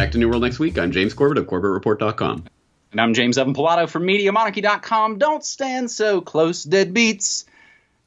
back to New World Next Week. I'm James Corbett of CorbettReport.com. And I'm James Evan Pilato from MediaMonarchy.com. Don't stand so close, deadbeats.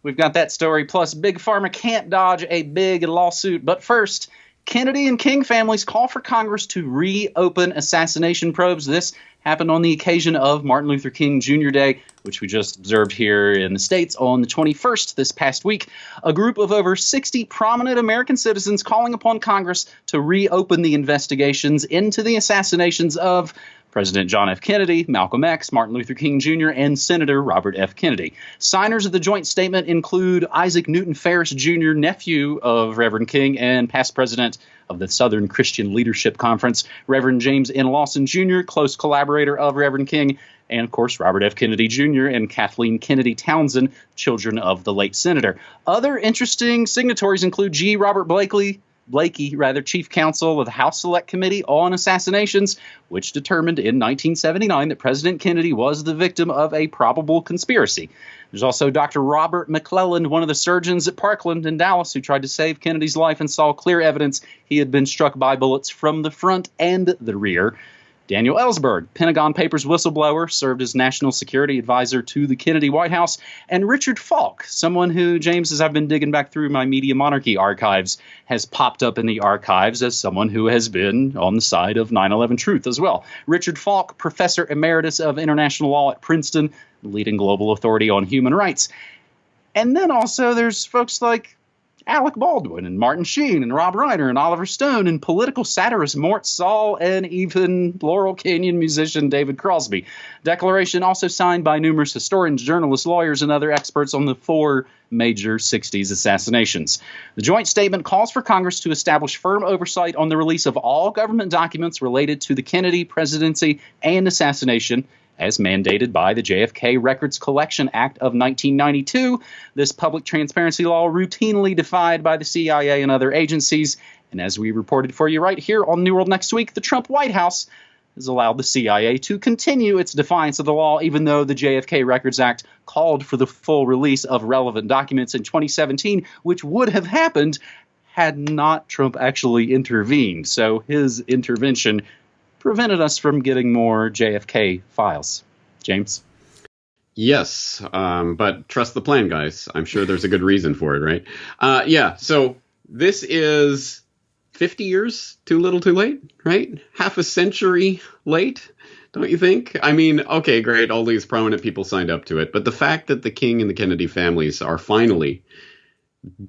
We've got that story, plus Big Pharma can't dodge a big lawsuit. But first, Kennedy and King families call for Congress to reopen assassination probes. This happened on the occasion of Martin Luther King Jr. Day, which we just observed here in the States on the 21st this past week. A group of over 60 prominent American citizens calling upon Congress to reopen the investigations into the assassinations of President John F. Kennedy, Malcolm X, Martin Luther King Jr., and Senator Robert F. Kennedy. Signers of the joint statement include Isaac Newton Ferris Jr., nephew of Reverend King and past president of the Southern Christian Leadership Conference, Reverend James N. Lawson Jr., close collaborator of Reverend King, and, of course, Robert F. Kennedy Jr. and Kathleen Kennedy Townsend, children of the late senator. Other interesting signatories include G. Robert Blakey, Chief Counsel of the House Select Committee on Assassinations, which determined in 1979 that President Kennedy was the victim of a probable conspiracy. There's also Dr. Robert McClelland, one of the surgeons at Parkland in Dallas, who tried to save Kennedy's life and saw clear evidence he had been struck by bullets from the front and the rear. Daniel Ellsberg, Pentagon Papers whistleblower, served as national security advisor to the Kennedy White House. And Richard Falk, someone who, James, as I've been digging back through my Media Monarchy archives, has popped up in the archives as someone who has been on the side of 9/11 truth as well. Richard Falk, professor emeritus of international law at Princeton, leading global authority on human rights. And then also there's folks like Alec Baldwin and Martin Sheen and Rob Reiner and Oliver Stone and political satirist Mort Saul and even Laurel Canyon musician David Crosby. Declaration also signed by numerous historians, journalists, lawyers, and other experts on the four major 60s assassinations. The joint statement calls for Congress to establish firm oversight on the release of all government documents related to the Kennedy presidency and assassination, as mandated by the JFK Records Collection Act of 1992. This public transparency law routinely defied by the CIA and other agencies. And as we reported for you right here on New World Next Week, the Trump White House has allowed the CIA to continue its defiance of the law, even though the JFK Records Act called for the full release of relevant documents in 2017, which would have happened had not Trump actually intervened. So his intervention prevented us from getting more JFK files. James? Yes, but trust the plan, guys. I'm sure there's a good reason for it, right? So this is 50 years too little too late, right? Half a century late, don't you think? I mean, okay, great, all these prominent people signed up to it, but the fact that the King and the Kennedy families are finally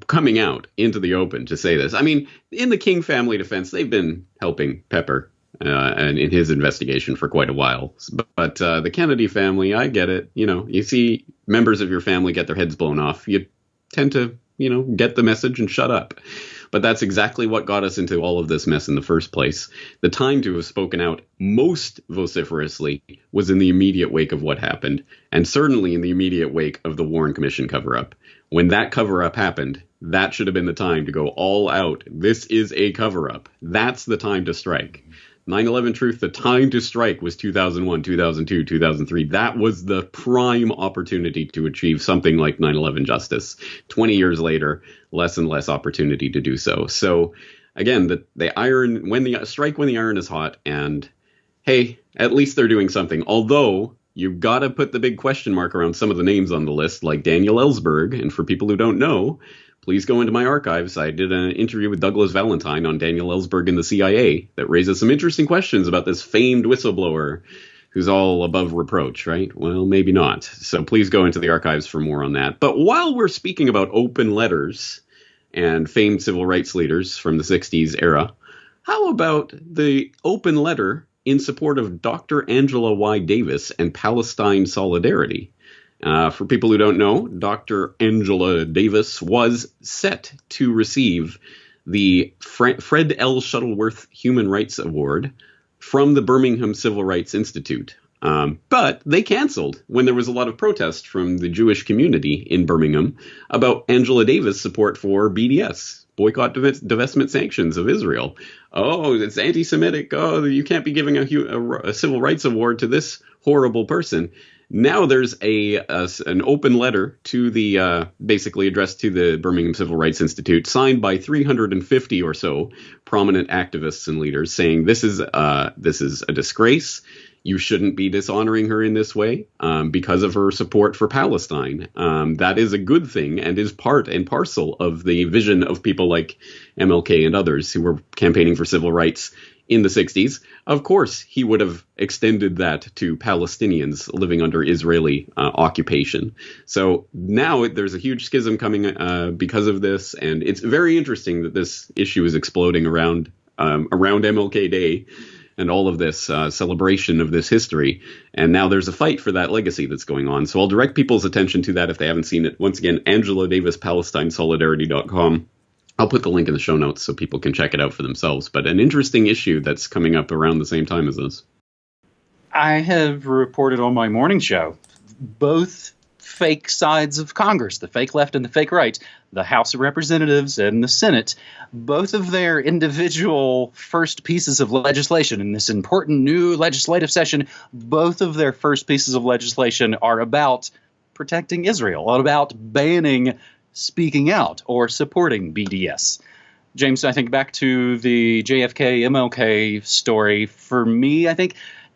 coming out into the open to say this. I mean, in the King family defense, they've been helping Pepper and in his investigation for quite a while. But the Kennedy family, I get it. You know, you see members of your family get their heads blown off. You tend to, get the message and shut up. But that's exactly what got us into all of this mess in the first place. The time to have spoken out most vociferously was in the immediate wake of what happened, and certainly in the immediate wake of the Warren Commission cover-up. When that cover-up happened, that should have been the time to go all out. This is a cover-up. That's the time to strike. 9/11 truth, the time to strike was 2001, 2002, 2003. That was the prime opportunity to achieve something like 9/11 justice. 20 years later, less and less opportunity to do so. So again, the strike when the iron is hot, and hey, at least they're doing something. Although you've got to put the big question mark around some of the names on the list, like Daniel Ellsberg. And for people who don't know, please go into my archives. I did an interview with Douglas Valentine on Daniel Ellsberg and the CIA that raises some interesting questions about this famed whistleblower who's all above reproach, right? Well, maybe not. So please go into the archives for more on that. But while we're speaking about open letters and famed civil rights leaders from the 60s era, how about the open letter in support of Dr. Angela Y. Davis and Palestine solidarity? For people who don't know, Dr. Angela Davis was set to receive the Fred L. Shuttleworth Human Rights Award from the Birmingham Civil Rights Institute. But they canceled when there was a lot of protest from the Jewish community in Birmingham about Angela Davis' support for BDS, boycott, divestment sanctions of Israel. Oh, it's anti-Semitic. Oh, you can't be giving a civil rights award to this horrible person. Now there's an open letter to the basically addressed to the Birmingham Civil Rights Institute, signed by 350 or so prominent activists and leaders, saying this is a disgrace. You shouldn't be dishonoring her in this way because of her support for Palestine. That is a good thing and is part and parcel of the vision of people like MLK and others who were campaigning for civil rights in the 60s. Of course, he would have extended that to Palestinians living under Israeli occupation. So now there's a huge schism coming because of this. And it's very interesting that this issue is exploding around MLK Day and all of this celebration of this history. And now there's a fight for that legacy that's going on. So I'll direct people's attention to that if they haven't seen it. Once again, Angela Davis, PalestineSolidarity.com. I'll put the link in the show notes so people can check it out for themselves. But an interesting issue that's coming up around the same time as this. I have reported on my morning show both fake sides of Congress, the fake left and the fake right, the House of Representatives and the Senate, both of their individual first pieces of legislation in this important new legislative session, both of their first pieces of legislation are about protecting Israel, about banning speaking out or supporting BDS. James, I think back to the JFK MLK story. For me, I think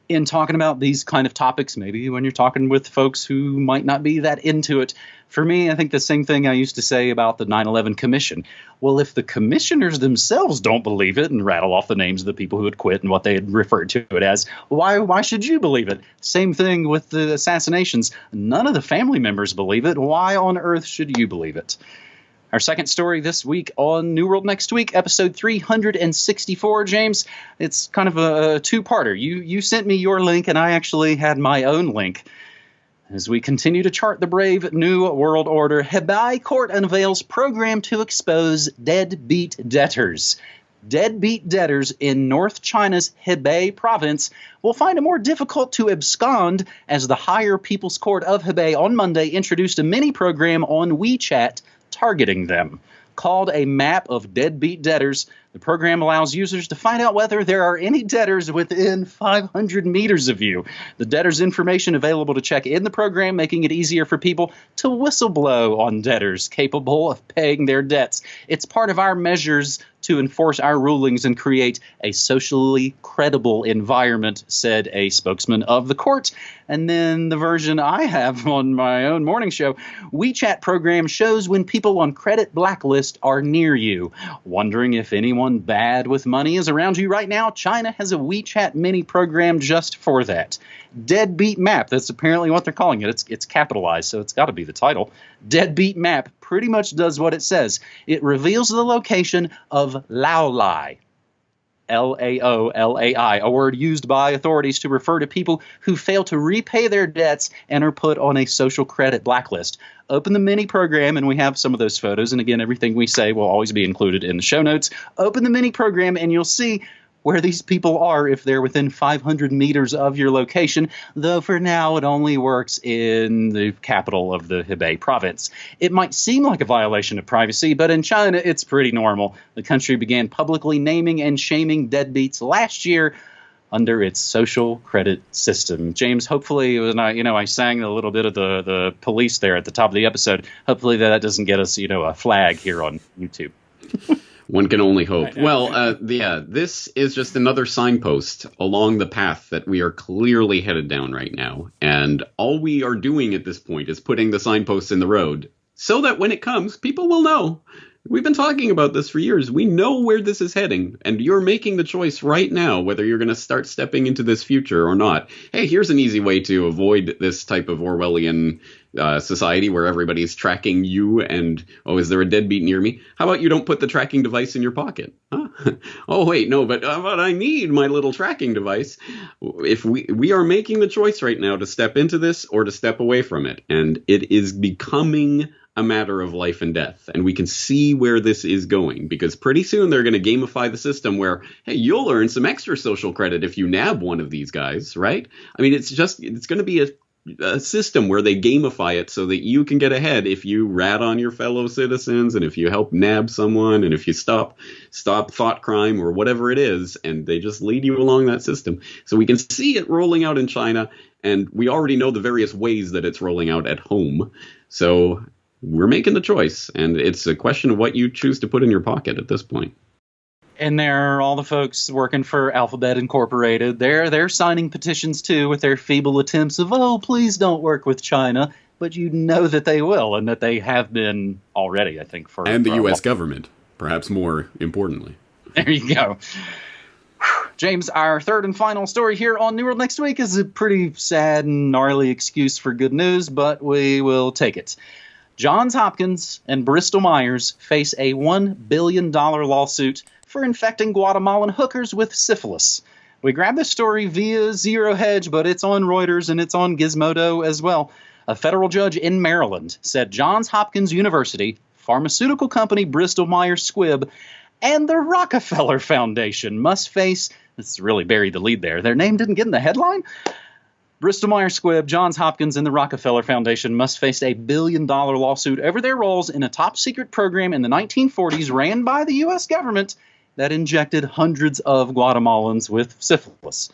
in talking about these kind of topics, maybe when you're talking with folks who might not be that into it, for me, I think the same thing I used to say about the 9/11 Commission. Well, if the commissioners themselves don't believe it and rattle off the names of the people who had quit and what they had referred to it as, why should you believe it? Same thing with the assassinations. None of the family members believe it. Why on earth should you believe it? Our second story this week on New World Next Week, episode 364, James. It's kind of a two-parter. You sent me your link, and I actually had my own link. As we continue to chart the brave new world order, Hebei court unveils program to expose deadbeat debtors. Deadbeat debtors in North China's Hebei province will find it more difficult to abscond as the Higher People's Court of Hebei on Monday introduced a mini-program on WeChat targeting them. Called a map of deadbeat debtors, the program allows users to find out whether there are any debtors within 500 meters of you. The debtors' information available to check in the program, making it easier for people to whistleblow on debtors capable of paying their debts. It's part of our measures to enforce our rulings and create a socially credible environment, said a spokesman of the court. And then the version I have on my own morning show, WeChat program shows when people on credit blacklist are near you. Wondering if anyone bad with money is around you right now? China has a WeChat mini program just for that. Deadbeat Map, that's apparently what they're calling it. It's capitalized, so it's got to be the title. Deadbeat Map pretty much does what it says. It reveals the location of Laolai. Laolai, a word used by authorities to refer to people who fail to repay their debts and are put on a social credit blacklist. Open the mini program, and we have some of those photos. And again, everything we say will always be included in the show notes. Open the mini program, and you'll see where these people are if they're within 500 meters of your location, though for now it only works in the capital of the Hebei province. It might seem like a violation of privacy, but in China it's pretty normal. The country began publicly naming and shaming deadbeats last year under its social credit system. James, hopefully, I sang a little bit of the police there at the top of the episode. Hopefully that doesn't get us, a flag here on YouTube. One can only hope. Well, this is just another signpost along the path that we are clearly headed down right now. And all we are doing at this point is putting the signposts in the road so that when it comes, people will know. We've been talking about this for years. We know where this is heading, and you're making the choice right now whether you're going to start stepping into this future or not. Hey, here's an easy way to avoid this type of Orwellian society where everybody's tracking you and, oh, is there a deadbeat near me? How about you don't put the tracking device in your pocket? Huh? Oh, wait, no, but I need my little tracking device. If we are making the choice right now to step into this or to step away from it, and it is becoming a matter of life and death. And we can see where this is going, because pretty soon they're going to gamify the system where, hey, you'll earn some extra social credit if you nab one of these guys, right? I mean, it's going to be a system where they gamify it so that you can get ahead if you rat on your fellow citizens and if you help nab someone and if you stop thought crime or whatever it is, and they just lead you along that system. So we can see it rolling out in China. and we already know the various ways that it's rolling out at home. So we're making the choice, and it's a question of what you choose to put in your pocket at this point. And there are all the folks working for Alphabet Incorporated. They're signing petitions, too, with their feeble attempts of, oh, please don't work with China. But you know that they will, and that they have been already, I think. And the U.S. government, perhaps more importantly. There you go. James, our third and final story here on New World Next Week is a pretty sad and gnarly excuse for good news, but we will take it. Johns Hopkins and Bristol-Myers face a $1 billion lawsuit for infecting Guatemalan hookers with syphilis. We grabbed this story via Zero Hedge, but it's on Reuters and it's on Gizmodo as well. A federal judge in Maryland said Johns Hopkins University, pharmaceutical company Bristol-Myers Squibb, and the Rockefeller Foundation must face, this really buried the lead there, their name didn't get in the headline? Bristol-Myers Squibb, Johns Hopkins, and the Rockefeller Foundation must face a $1 billion lawsuit over their roles in a top-secret program in the 1940s ran by the U.S. government that injected hundreds of Guatemalans with syphilis.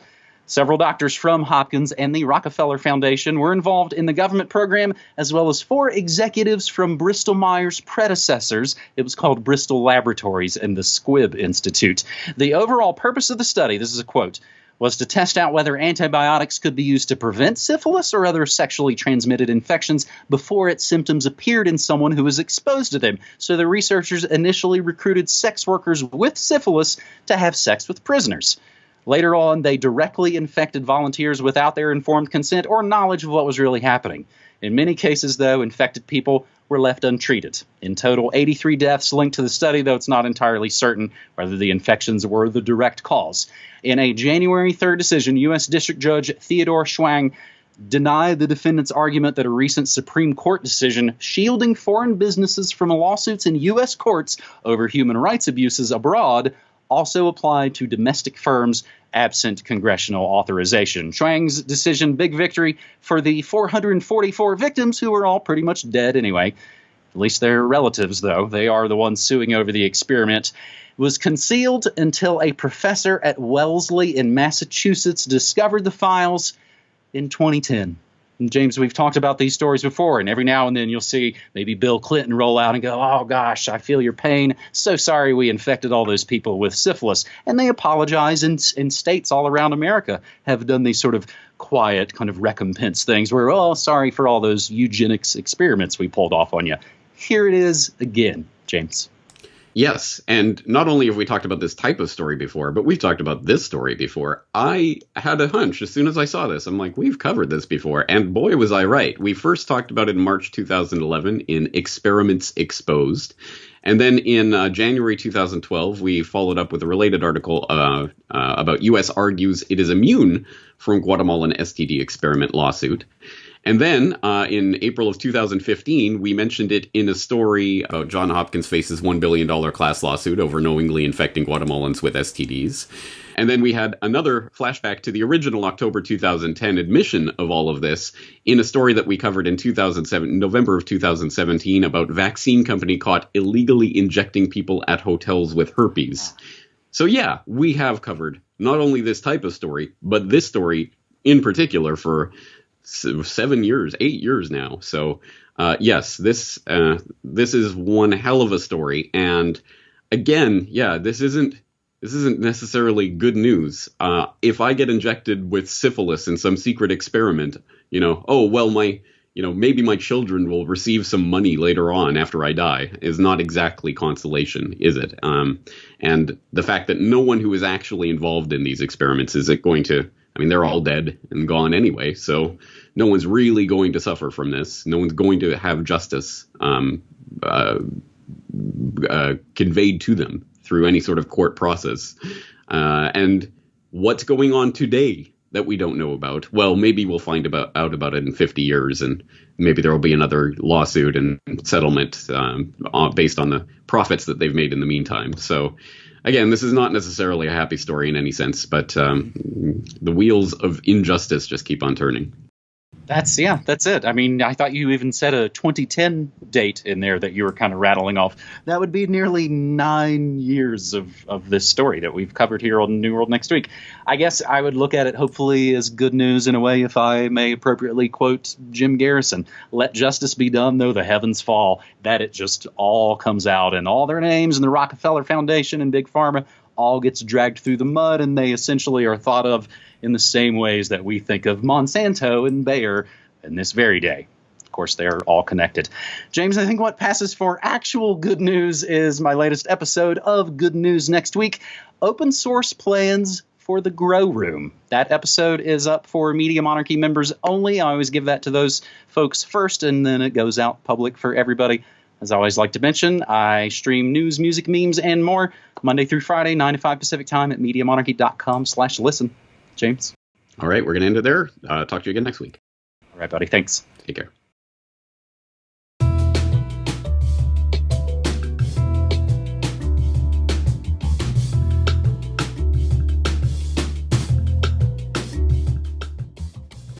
Several doctors from Hopkins and the Rockefeller Foundation were involved in the government program, as well as 4 executives from Bristol-Myers' predecessors. It was called Bristol Laboratories and the Squibb Institute. The overall purpose of the study, this is a quote, was to test out whether antibiotics could be used to prevent syphilis or other sexually transmitted infections before its symptoms appeared in someone who was exposed to them. So the researchers initially recruited sex workers with syphilis to have sex with prisoners. Later on, they directly infected volunteers without their informed consent or knowledge of what was really happening. In many cases, though, infected people were left untreated. In total, 83 deaths linked to the study, though it's not entirely certain whether the infections were the direct cause. In a January 3rd decision, U.S. District Judge Theodore Schwang denied the defendant's argument that a recent Supreme Court decision shielding foreign businesses from lawsuits in U.S. courts over human rights abuses abroad also applied to domestic firms absent congressional authorization. Schwang's decision, big victory for the 444 victims who were all pretty much dead anyway. At least their relatives, though. They are the ones suing over the experiment. Was concealed until a professor at Wellesley in Massachusetts discovered the files in 2010. And James, we've talked about these stories before, and every now and then you'll see maybe Bill Clinton roll out and go, oh gosh, I feel your pain. So sorry we infected all those people with syphilis. And they apologize, and states all around America have done these sort of quiet kind of recompense things where, oh, sorry for all those eugenics experiments we pulled off on you. Here it is again, James. Yes, and not only have we talked about this type of story before, but we've talked about this story before. I had a hunch as soon as I saw this. I'm like, we've covered this before, and boy, was I right. We first talked about it in March 2011 in Experiments Exposed, and then in January 2012, we followed up with a related article about U.S. argues it is immune from Guatemalan STD experiment lawsuit. And then in April of 2015, we mentioned it in a story about Johns Hopkins faces $1 billion class lawsuit over knowingly infecting Guatemalans with STDs. And then we had another flashback to the original October 2010 admission of all of this in a story that we covered in November of 2017 about vaccine company caught illegally injecting people at hotels with herpes. So yeah, we have covered not only this type of story, but this story in particular for 7 years, 8 years now. So yes, this is one hell of a story. And again, yeah, this isn't necessarily good news. If I get injected with syphilis in some secret experiment, maybe my children will receive some money later on after I die is not exactly consolation, is it? And the fact that no one who is actually involved in these experiments is it going to, I mean, they're all dead and gone anyway, so no one's really going to suffer from this. No one's going to have justice conveyed to them through any sort of court process. And what's going on today that we don't know about? Well, maybe we'll find out about it in 50 years, and maybe there will be another lawsuit and settlement based on the profits that they've made in the meantime. So again, this is not necessarily a happy story in any sense, but the wheels of injustice just keep on turning. That's it. I mean, I thought you even said a 2010 date in there that you were kind of rattling off. That would be nearly 9 years of this story that we've covered here on New World Next Week. I guess I would look at it hopefully as good news in a way, if I may appropriately quote Jim Garrison. Let justice be done, though the heavens fall. That it just all comes out, and all their names and the Rockefeller Foundation and Big Pharma all gets dragged through the mud, and they essentially are thought of in the same ways that we think of Monsanto and Bayer in this very day. Of course, they're all connected. James, I think what passes for actual good news is my latest episode of Good News Next Week, Open Source Plans for the Grow Room. That episode is up for Media Monarchy members only. I always give that to those folks first, and then it goes out public for everybody. As I always like to mention, I stream news, music, memes, and more Monday through Friday, 9 to 5 Pacific time at MediaMonarchy.com/listen. James? All right, we're going to end it there. Talk to you again next week. All right, buddy. Thanks. Take care.